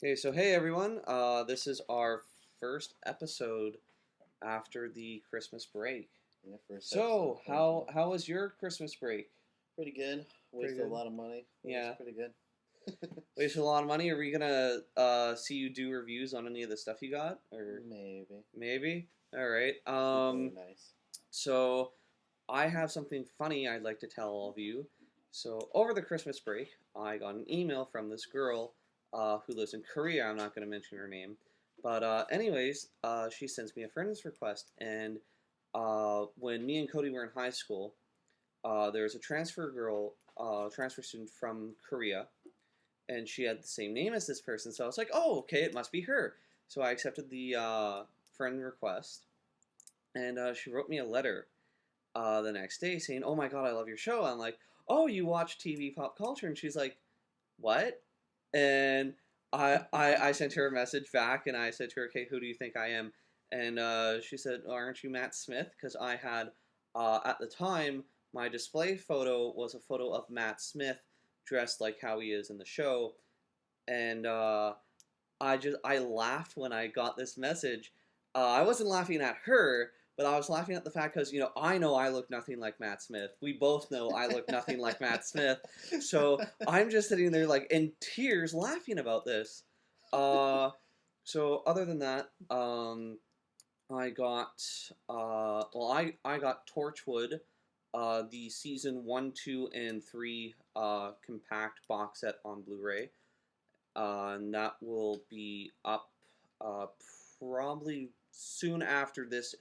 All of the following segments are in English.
Okay, so hey everyone, this is our first episode after the Christmas break. Yeah, first episode So of how was your Christmas break? Pretty good. Pretty Wasted a good. lot of money. It was Yeah, pretty good. wasted a lot of money. Are we gonna see you do reviews on any of the stuff you got, or Maybe. maybe? All right. People are nice. So I have something funny I'd like to tell all of you. So over the Christmas break, I got an email from this girl who lives in Korea. I'm not going to mention her name, but she sends me a friend's request. And when me and Cody were in high school, there was a transfer student from Korea, and she had the same name as this person. So I was like, oh, okay, it must be her. So I accepted the friend request, and she wrote me a letter the next day saying, "Oh my god, I love your show." I'm like, "Oh, you watch TV pop culture?" And she's like, "What?" And I sent her a message back, and I said to her, "Okay, who do you think I am?" And she said, oh, "Aren't you Matt Smith?" Because I had at the time my display photo was a photo of Matt Smith dressed like how he is in the show, and I laughed when I got this message. I wasn't laughing at her, but I was laughing at the fact because I know I look nothing like Matt Smith. We both know I look nothing like Matt Smith. So I'm just sitting there like in tears laughing about this. Uh, so other than that, I got I got Torchwood, the season 1, 2, and 3 compact box set on Blu-ray, and that will be up uh, probably soon after this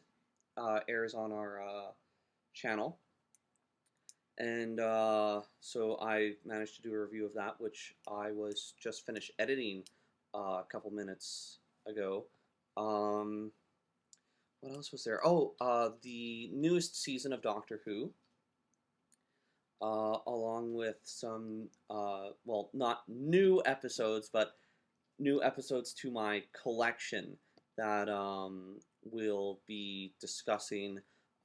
airs on our channel. And so I managed to do a review of that, which I was just finished editing a couple minutes ago. Um, what else was there? Oh, the newest season of Doctor Who, along with some, well, not new episodes, but new episodes to my collection that we'll be discussing.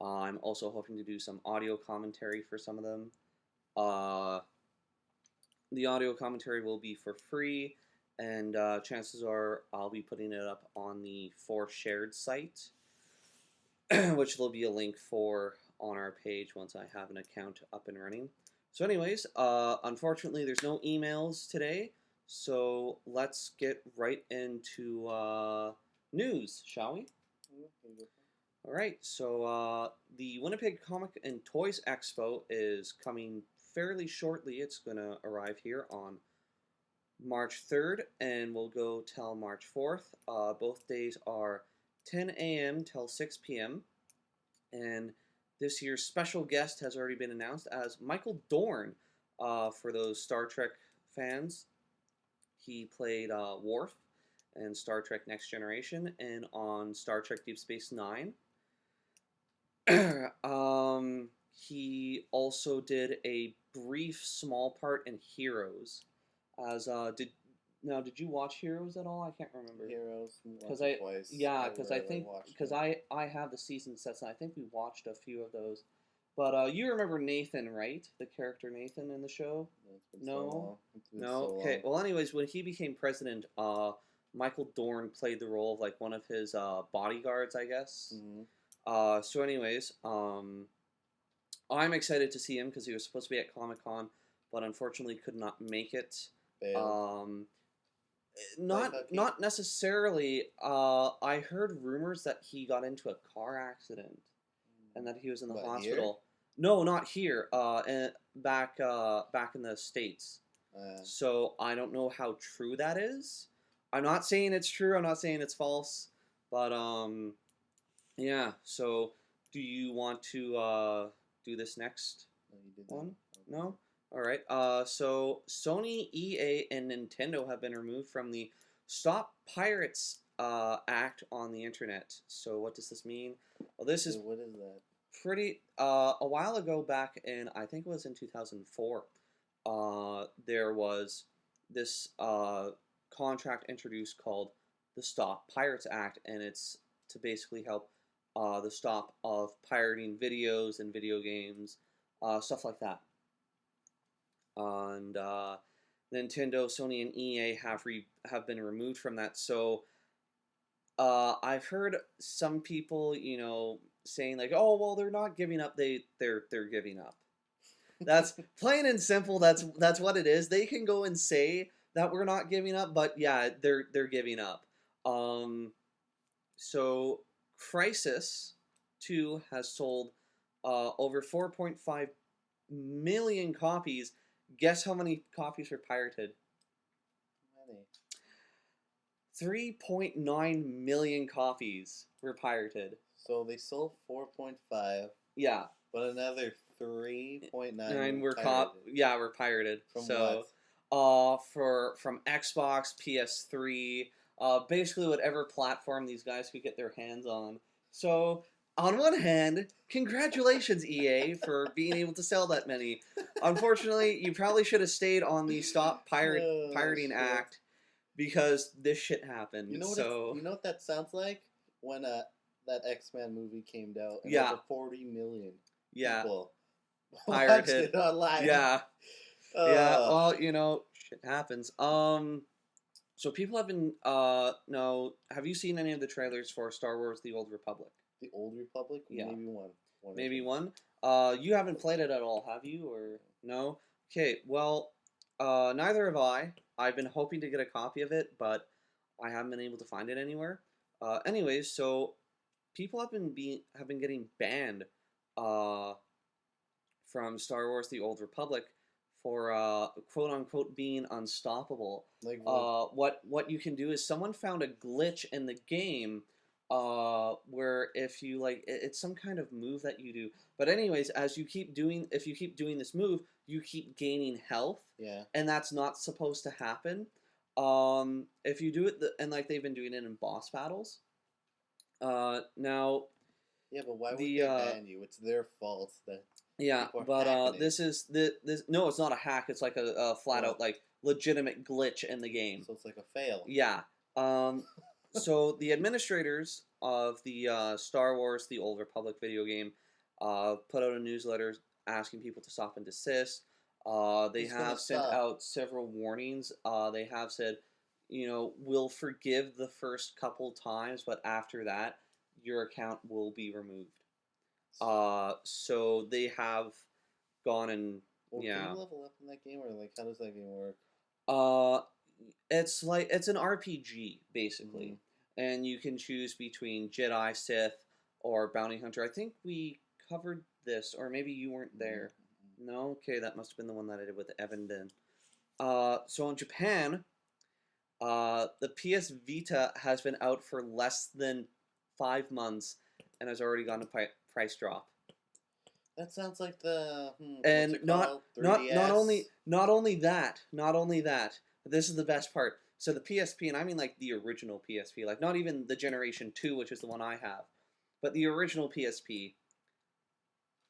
I'm also hoping to do some audio commentary for some of them. Uh, the audio commentary will be for free, and chances are I'll be putting it up on the For Shared site, which there'll be a link for on our page once I have an account up and running. So, anyways, unfortunately, there's no emails today, so let's get right into news, shall we? All right, so the Winnipeg Comic and Toys Expo is coming fairly shortly. It's going to arrive here on March 3rd and will go till March 4th. Both days are 10 a.m. till 6 p.m. And this year's special guest has already been announced as Michael Dorn. For those Star Trek fans, he played Worf in Star Trek Next Generation and on Star Trek Deep Space Nine. He also did a brief small part in Heroes. As did you watch Heroes at all? I can't remember. Heroes, Because once or twice. yeah, I because I rarely think watched because them. I have the season sets and I think we watched a few of those. But you remember Nathan, right? The character Nathan in the show? It's been so No, long. It's been no. so Okay. long. Well, anyways, when he became president, Michael Dorn played the role of like one of his bodyguards, I guess. Mm-hmm. So, anyways, I'm excited to see him because he was supposed to be at Comic Con, but unfortunately could not make it. Failed. Um, Like not Hucky. not necessarily. I heard rumors that he got into a car accident and that he was in the But here? hospital. No, not here. Back in the States. Uh, So I don't know how true that is. I'm not saying it's true. I'm not saying it's false. But yeah. So do you want to do this next no, you did that. one? Okay. No? All right. So Sony, EA, and Nintendo have been removed from the Stop Pirates Act on the internet. So what does this mean? Well, this is What is that? pretty a while ago, back in I think it was in 2004. There was this contract introduced called the Stop Pirates Act, and it's to basically help the stop of pirating videos and video games, stuff like that. And Nintendo, Sony, and EA have been removed from that. So I've heard some people, saying like, "Oh, well, they're not giving up. They're giving up." That's plain and simple. That's what it is. They can go and say that we're not giving up, but yeah, they're giving up. Um, so Crisis 2 has sold over 4.5 million copies. Guess how many copies were pirated? Many. 3.9 million copies were pirated. So they sold 4.5, Yeah, but another 3.9 and were we're pirated. From So, from Xbox, PS3, basically whatever platform these guys could get their hands on. So, on one hand, congratulations EA for being able to sell that many. Unfortunately, you probably should have stayed on the Stop Pirating shit. Act because this shit happened. You know what? So, You know what that sounds like when that X-Men movie came out. And Yeah. over 40 million yeah, people Pirated. watched it online. yeah. Yeah, Uh, well, shit happens. So people have been, no, have you seen any of the trailers for Star Wars: The Old Republic? The Old Republic. Yeah. Maybe one. One or Maybe two. one. You haven't played it at all, have you, or no? Okay, well, neither have I. I've been hoping to get a copy of it, but I haven't been able to find it anywhere. Anyways, so people have been getting banned, from Star Wars: The Old Republic for quote unquote being unstoppable. Like What you can do is someone found a glitch in the game where if you it's some kind of move that you do. But anyways, if you keep doing this move, you keep gaining health, yeah. and that's not supposed to happen. If you do it, and like they've been doing it in boss battles. Now Yeah, but why would the they ban you? It's their fault that yeah, people are but hacking it. this no, it's not a hack. It's like a flat out like legitimate glitch in the game. So it's like a fail. Yeah. So the administrators of the Star Wars: The Old Republic video game put out a newsletter asking people to stop and desist. They Who's gonna have sent stop? out several warnings. They have said, we'll forgive the first couple times, but after that, your account will be removed. So they have gone and Well, yeah. can you level up in that game, or like how does that game work? It's an RPG basically, and you can choose between Jedi, Sith, or Bounty Hunter. I think we covered this, or maybe you weren't there. No, okay, that must have been the one that I did with Evan then. So in Japan, the PS Vita has been out for less than 5 months and has already gone to price drop. That sounds like the And what's it not called? not 3DS? not only that. This is the best part. So the PSP, and I mean like the original PSP, like not even the Generation 2, which is the one I have, but the original PSP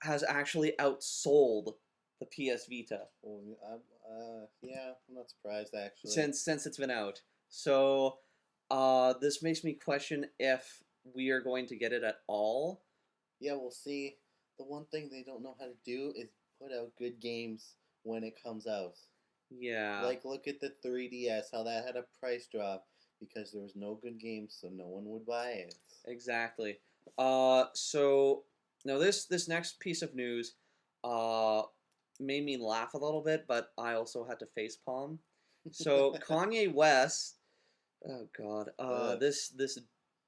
has actually outsold the PS Vita Well, yeah, I'm not surprised actually. since it's been out. So this makes me question if we are going to get it at all. Yeah, we'll see. The one thing they don't know how to do is put out good games when it comes out. Yeah. Like, look at the 3DS, how that had a price drop because there was no good games, so no one would buy it. Exactly. So now this next piece of news made me laugh a little bit, but I also had to facepalm. So Kanye West, oh God, this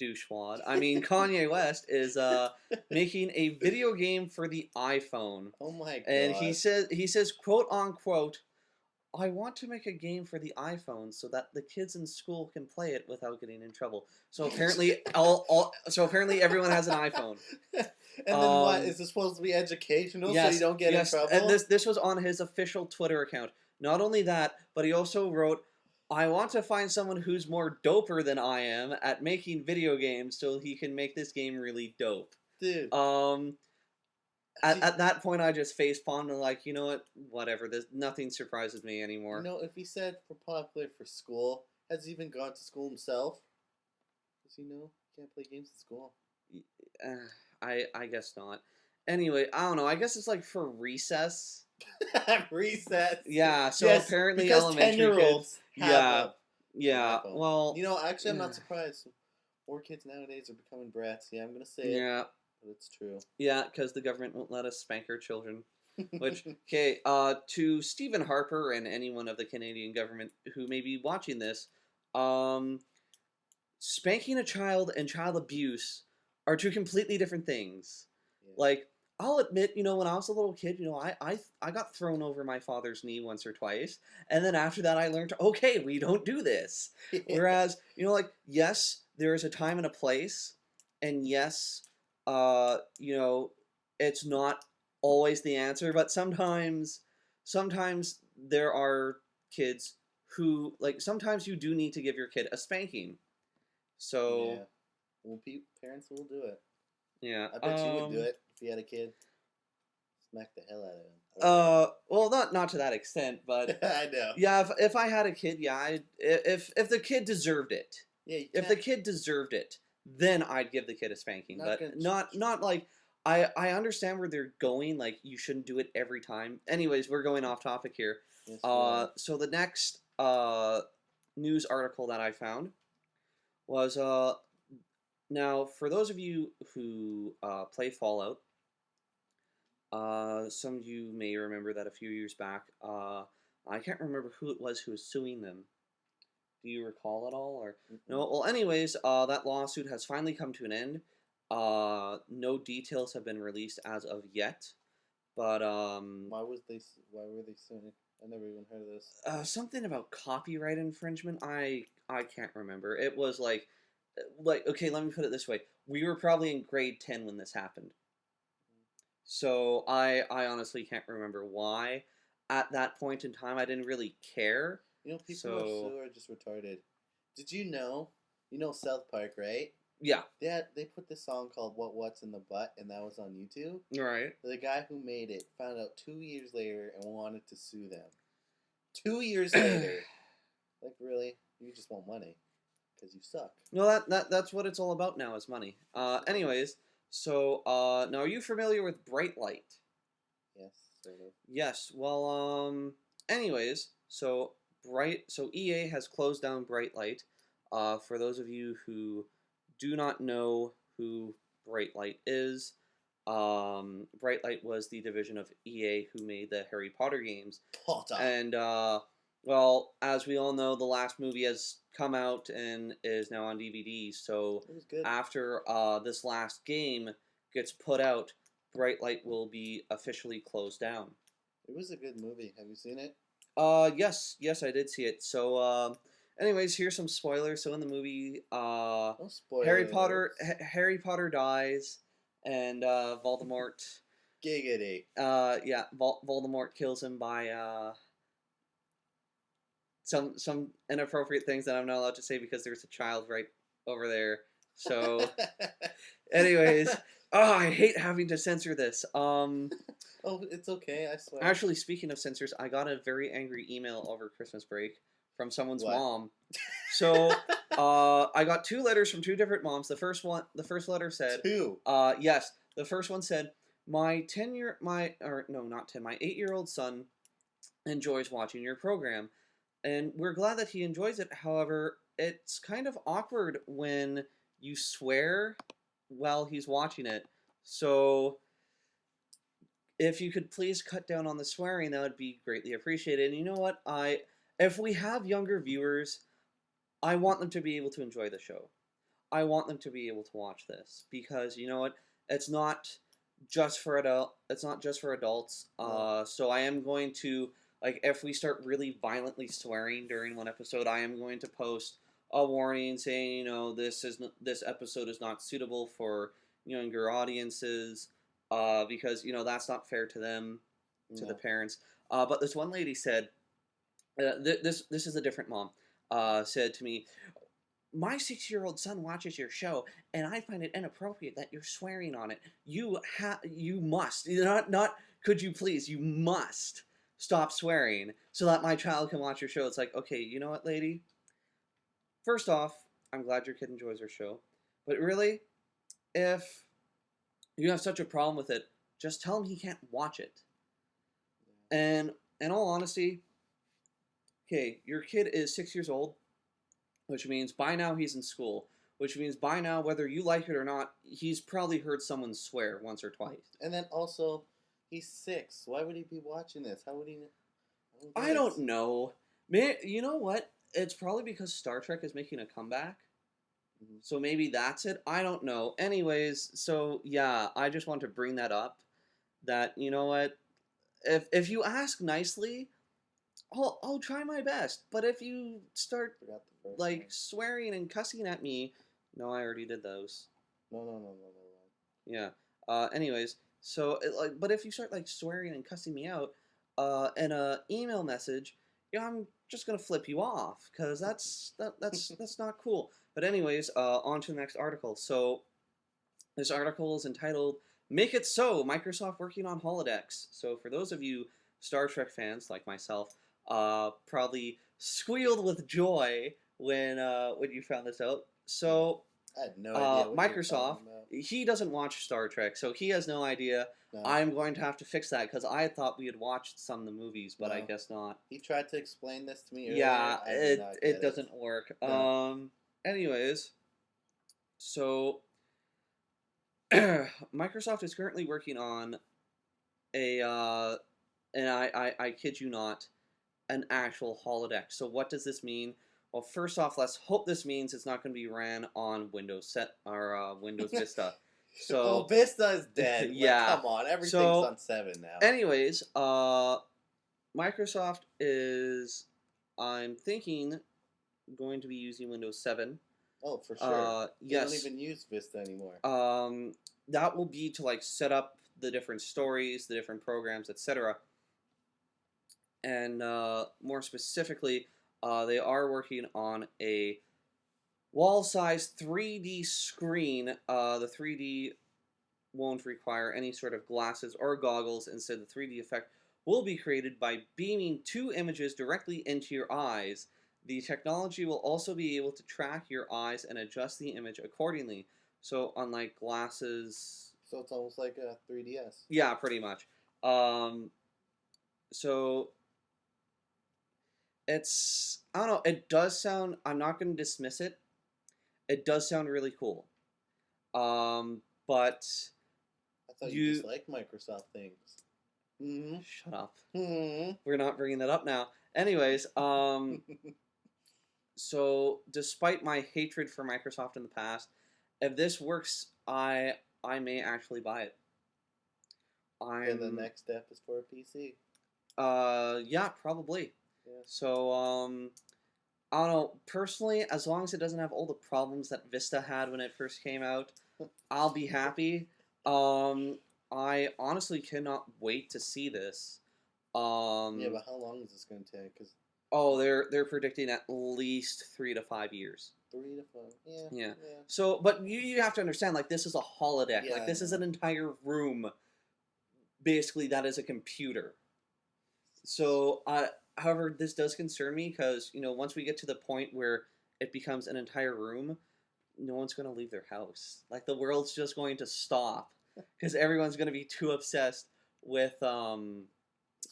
douchewad. I mean, Kanye West is making a video game for the iPhone, Oh my god! and he says quote unquote, I want to make a game for the iPhone so that the kids in school can play it without getting in trouble. So apparently, apparently everyone has an iPhone. And then what? Is this supposed to be educational so you don't get in trouble? And this was on his official Twitter account. Not only that, but he also wrote, I want to find someone who's more doper than I am at making video games so he can make this game really dope. Dude. At that point, I just facepalmed and like, you know what? Whatever. Nothing surprises me anymore. You know, if he said for popular for school, has he even gone to school himself? Does he know he can't play games in school? I guess not. Anyway, I don't know. I guess it's like for recess. At recess. Yeah, so Yes, apparently because elementary 10-year-olds kids. have Yeah, a yeah. iPhone. Well, You know, actually, I'm yeah, not surprised. More kids nowadays are becoming brats. Yeah, I'm gonna say it, yeah, but it's true. yeah, because the government won't let us spank our children. Which, okay, to Stephen Harper and anyone of the Canadian government who may be watching this, um, spanking a child and child abuse are two completely different things. Yeah. Like, I'll admit, when I was a little kid, I got thrown over my father's knee once or twice, and then after that, I learned, okay, we don't do this. Whereas, like, yes, there is a time and a place, and yes, it's not always the answer, but sometimes there are kids who, like, sometimes you do need to give your kid a spanking. So, Yeah. Well, parents will do it. yeah. I bet you would do it if you had a kid. Smack the hell out of him. Well, not to that extent, but I know. yeah, if I had a kid, yeah, if the kid deserved it, Yeah, you if can't. the kid deserved it, then I'd give the kid a spanking. Not But gonna not like I understand where they're going. Like, you shouldn't do it every time. Anyways, we're going off topic here. Yes, we are. So the next news article that I found was now, for those of you who play Fallout. Some of you may remember that a few years back, I can't remember who it was who was suing them. Do you recall at all? Or no? Well, anyways, that lawsuit has finally come to an end. No details have been released as of yet, but Why were they suing? I never even heard of this. something about copyright infringement. I can't remember. It was like okay, let me put it this way: we were probably in grade 10 when this happened. So I honestly can't remember why. At that point in time, I didn't really care. People who So are just retarded. Did you know? You know South Park, right? yeah, They put this song called What's in the Butt, and that was on YouTube. right. The guy who made it found out 2 years later and wanted to sue them. 2 years later. Like, really? You just want money. Because you suck. No, that's what it's all about now, is money. Anyways, so now are you familiar with Bright Light? Yes, sort of. Yes. Well, anyways, so EA has closed down Bright Light. For those of you who do not know who Bright Light is, Bright Light was the division of EA who made the Harry Potter games. Potter. And well, as we all know, the last movie has come out and is now on DVD. So It was good. after this last game gets put out, Bright Light will be officially closed down. It was a good movie. Have you seen it? Yes, I did see it. So, anyways, here's some spoilers. So in the movie, No spoilers. Harry Potter dies, and Voldemort. Giggity. Yeah, Voldemort kills him by some inappropriate things that I'm not allowed to say because there's a child right over there. So, anyways, I hate having to censor this. Oh, it's okay. I swear. Actually, speaking of censors, I got a very angry email over Christmas break from someone's What? mom. So, I got 2 letters from 2 different moms. The first letter said, Two. yes, the first one said, my 8-year-old son enjoys watching your program, and we're glad that he enjoys it. However, it's kind of awkward when you swear while he's watching it. So if you could please cut down on the swearing, that would be greatly appreciated. And you know what? If we have younger viewers, I want them to be able to enjoy the show. I want them to be able to watch this because you know what? It's not just for adults. No. So I am going to, like, if we start really violently swearing during one episode, I am going to post a warning saying, this episode is not suitable for younger audiences. Because that's not fair to them, to the parents. But this one lady said, this is a different mom. Said to me, my 6-year-old son watches your show, and I find it inappropriate that you're swearing on it. You must not. Could you please? You must stop swearing so that my child can watch your show. It's like, okay, you know what, lady? First off, I'm glad your kid enjoys our show, but really, if you have such a problem with it, just tell him he can't watch it. And in all honesty, okay, your kid is 6 years old, which means by now he's in school, which means by now, whether you like it or not, he's probably heard someone swear once or twice. And then also, he's 6. Why would he be watching this? How would he? I don't know. Man, you know what? It's probably because Star Trek is making a comeback. Mhm. So maybe that's it. I don't know. Anyways, so yeah, I just want to bring that up. That you know what? If you ask nicely, I'll try my best. But if you start Forgot the first like one. swearing and cussing at me, no, I already did those. No. Yeah. Anyways, so like, but if you start like swearing and cussing me out, in a email message, yeah, I'm just gonna flip you off because that's not cool. But anyways, on to the next article. So this article is entitled "Make It So: Microsoft Working on Holodecks." So for those of you Star Trek fans like myself, probably squealed with joy when you found this out. So I had no idea what you were Microsoft, talking about. he doesn't watch Star Trek, so he has no idea. No. I'm going to have to fix that because I thought we had watched some of the movies, but I No. guess not. He tried to explain this to me earlier. Yeah, I did not get it doesn't work. No. Anyways, so Microsoft is currently working on a and I kid you not, an actual holodeck. So what does this mean? Well, first off, let's hope this means it's not going to be ran on Windows Set or Windows Vista. So oh, Vista is dead. yeah. Like, come on, everything's So, on 7 now. anyways, Microsoft is, I'm thinking, going to be using Windows 7. Oh, for sure. They Yes. don't even use Vista anymore. That will be to like set up the different stories, the different programs, etc. And more specifically, they are working on a wall-size 3D screen. The 3D won't require any sort of glasses or goggles. Instead, the 3D effect will be created by beaming two images directly into your eyes. The technology will also be able to track your eyes and adjust the image accordingly. So, unlike glasses, So it's almost like a 3DS. yeah, pretty much. So it's, I don't know. It does sound. I'm not going to dismiss it. It does sound really cool. But I thought You- you just like Microsoft things. Mm-hmm. shut up. Mm-hmm. We're not bringing that up now. Anyways, so despite my hatred for Microsoft in the past, if this works, I may actually buy it. And the next step is for a PC. Yeah, probably. Yeah. So I don't know. Personally, as long as it doesn't have all the problems that Vista had when it first came out, I'll be happy. I honestly cannot wait to see this. Yeah, but how long is this going to take? Because Oh, they're predicting at least 3 to 5 years. 3 to 5. Yeah. Yeah. So, but you have to understand, like, this is a holodeck. Yeah, Like, this I is know. an entire room, basically, that is a computer. So, however, this does concern me because, you know, once we get to the point where it becomes an entire room, no one's going to leave their house. Like, the world's just going to stop because everyone's going to be too obsessed with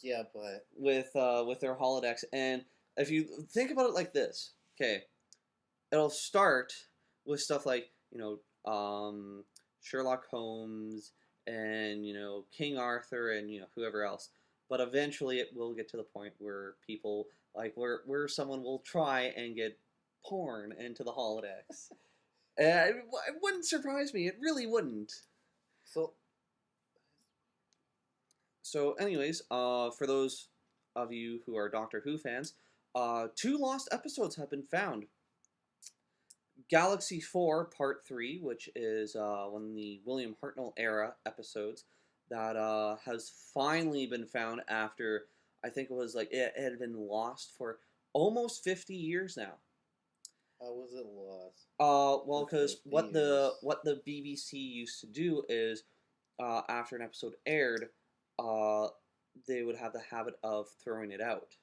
Yeah, but with their holodecks. And if you think about it like this, okay, it'll start with stuff like, you know, Sherlock Holmes and, you know, King Arthur and, you know, whoever else. But eventually it will get to the point where people, like, where someone will try and get porn into the holodecks. And it wouldn't surprise me. It really wouldn't. so So, anyways, for those of you who are Doctor Who fans, 2 lost episodes have been found. Galaxy 4 Part 3, which is one of the William Hartnell era episodes, that has finally been found after, I think it was like, it had been lost for almost 50 years now. how was it lost? Well, For because 50 what years. the BBC used to do is, after an episode aired, they would have the habit of throwing it out,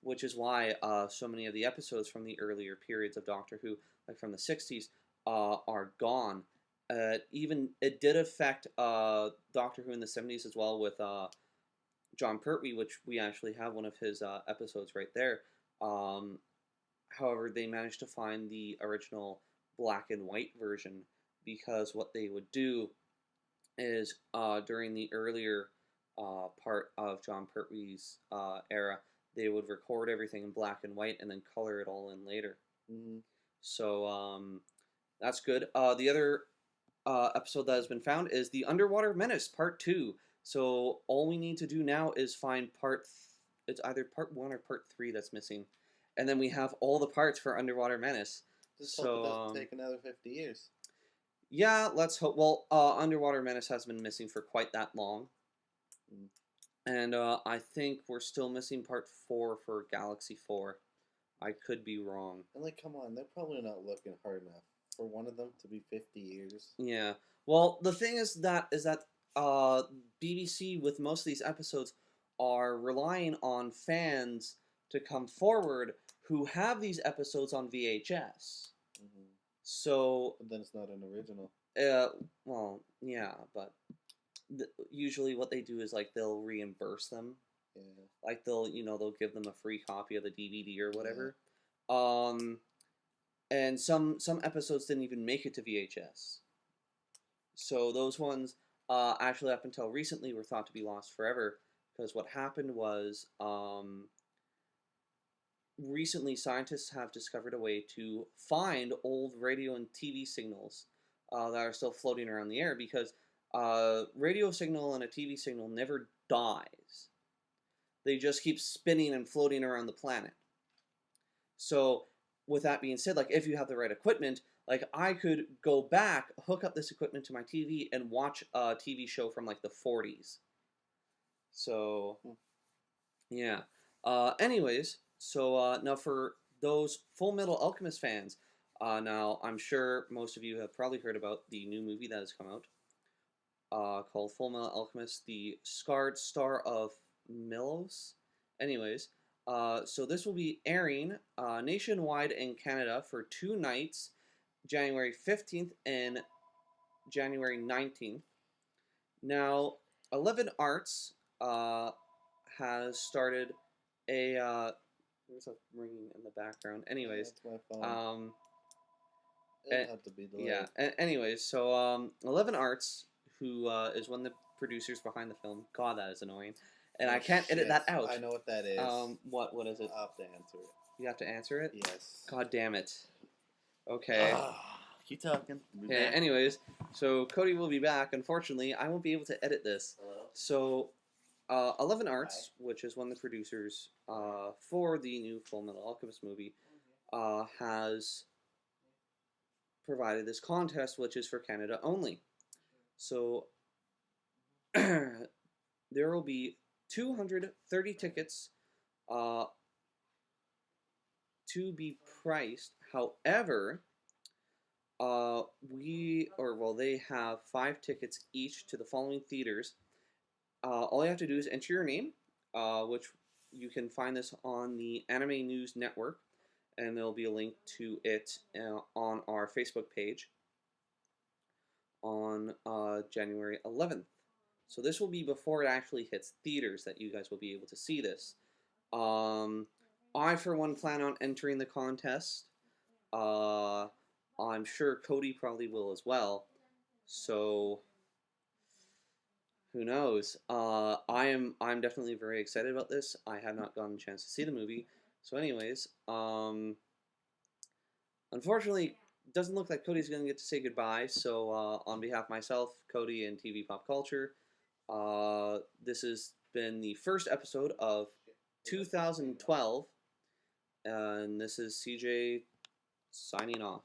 which is why so many of the episodes from the earlier periods of Doctor Who, like from the 60s, are gone. Even it did affect Doctor Who in the 70s as well with John Pertwee, which we actually have one of his episodes right there. Um, However, they managed to find the original black and white version because what they would do is during the earlier part of John Pertwee's era, they would record everything in black and white and then color it all in later. Mm-hmm. So that's good. The other episode that has been found is the Underwater Menace Part 2. So all we need to do now is find it's either Part 1 or Part 3 that's missing. And then we have all the parts for Underwater Menace. Just So, hope it doesn't take another 50 years. Yeah, let's hope. Well, Underwater Menace has been missing for quite that long. Mm. And I think we're still missing Part 4 for Galaxy 4. I could be wrong. And, like, come on, they're probably not looking hard enough for one of them to be 50 years. Yeah. Well, the thing is that BBC, with most of these episodes, are relying on fans to come forward who have these episodes on VHS. Mm-hmm. So, But then it's not an original. well, yeah, but usually what they do is like they'll reimburse them. Yeah. Like they'll give them a free copy of the DVD or whatever. And some episodes didn't even make it to VHS. So those ones, actually up until recently, were thought to be lost forever. Because what happened was, recently scientists have discovered a way to find old radio and TV signals that are still floating around the air. Because radio signal and a TV signal never dies. They just keep spinning and floating around the planet. So, with that being said, like, if you have the right equipment, like, I could go back, hook up this equipment to my TV, and watch a TV show from, like, the 40s. So, yeah. Anyways, so, now for those Full Metal Alchemist fans, now, I'm sure most of you have probably heard about the new movie that has come out, called Full Metal Alchemist, The Scarred Star of Milos. Anyways, so this will be airing nationwide in Canada for 2 nights, January 15th and January 19th. Now, 11 Arts has started a... there's a ringing in the background. Anyways, that's my phone. It'll have to be delayed. Yeah, anyways, so 11 Arts, who is one of the producers behind the film. God, that is annoying. And I can't edit that out. I know what that is. What is it? I'll have to answer it. You have to answer it? Yes. God damn it. Okay. Keep talking. Okay, anyways, so Cody will be back. Unfortunately, I won't be able to edit this. Hello? So, 11 Arts, which is one of the producers for the new Full Metal Alchemist movie, has provided this contest, which is for Canada only. So, there will be 230 tickets to be priced. However, they have 5 tickets each to the following theaters. All you have to do is enter your name, which you can find this on the Anime News Network, and there'll be a link to it on our Facebook page on January 11th. So this will be before it actually hits theaters that you guys will be able to see this. I, for one, plan on entering the contest. I'm sure Cody probably will as well. So, who knows? I'm definitely very excited about this. I have not gotten a chance to see the movie. So, anyways, unfortunately, it doesn't look like Cody's going to get to say goodbye. So, on behalf of myself, Cody, and TV Pop Culture, this has been the first episode of 2012, and this is CJ signing off.